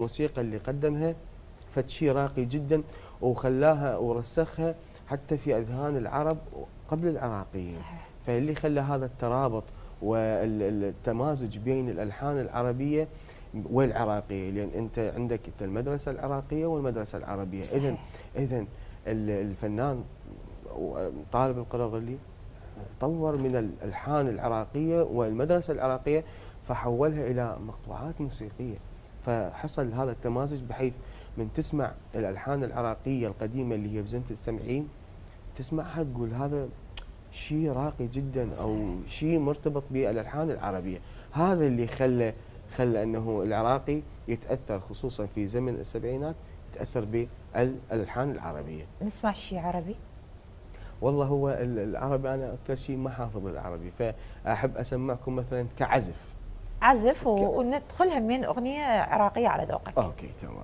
الموسيقى اللي قدمها فد شيء راقي جدا، وخلاها ورسخها حتى في اذهان العرب قبل العراقيين. صحيح. فاللي خلى هذا الترابط والتمازج بين الالحان العربيه والعراقيه، لان انت عندك المدرسه العراقيه والمدرسه العربيه. اذا الفنان طالب القرغلي طور من الالحان العراقيه والمدرسه العراقيه فحولها الى مقطوعات موسيقيه، فحصل هذا التمازج بحيث من تسمع الالحان العراقيه القديمه اللي هي بزنة السمعين تسمعها تقول هذا شيء راقي جدا او شيء مرتبط بالالحان العربيه. هذا اللي خلى انه العراقي يتاثر خصوصا في زمن السبعينات يتاثر بالالحان العربيه. نسمع شيء عربي؟ والله هو العربي انا اكثر شيء ما حافظ العربي، فاحب اسمعكم مثلا كعزف. عزف وندخلها من اغنيه عراقيه على ذوقك. اوكي تمام.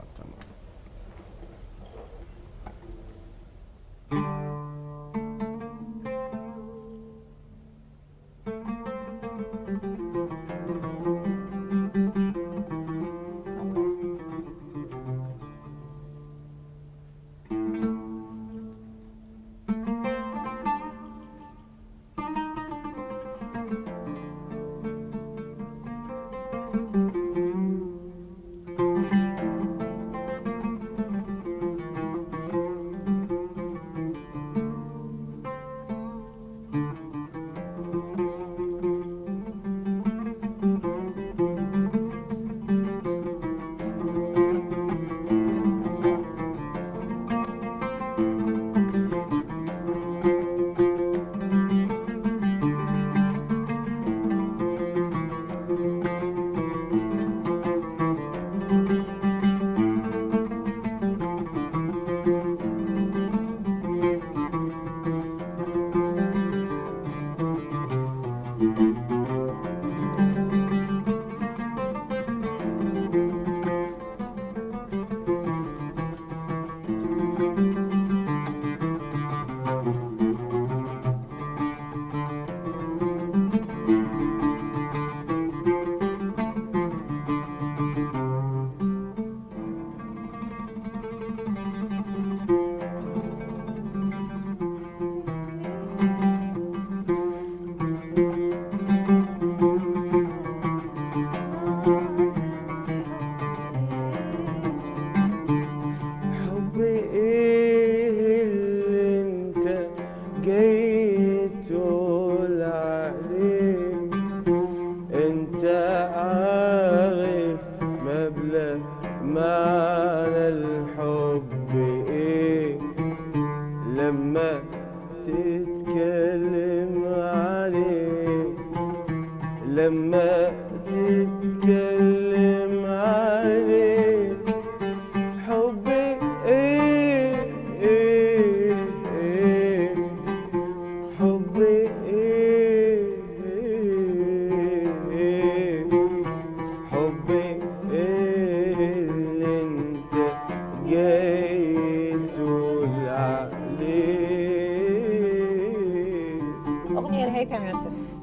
اغنيه لهيثم يوسف.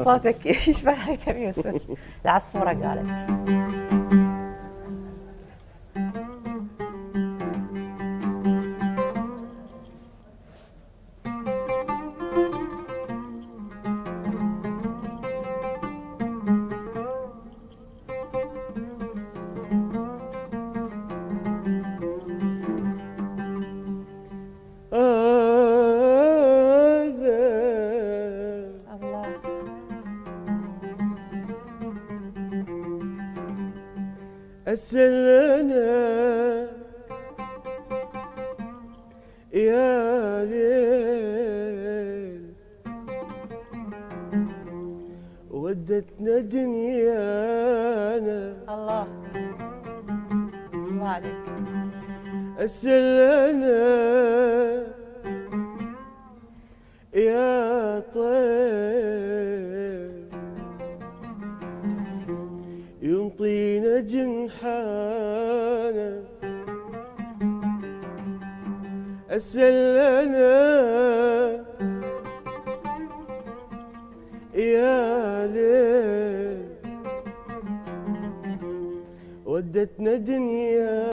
صوتك يشبه هيثم يوسف. العصفوره قالت. السلنا يا ليل ودتنا دنيانا. الله الله عليك. السلنا يا طير ينطينا جنحانا. السلنا يا ليل ودتنا دنيا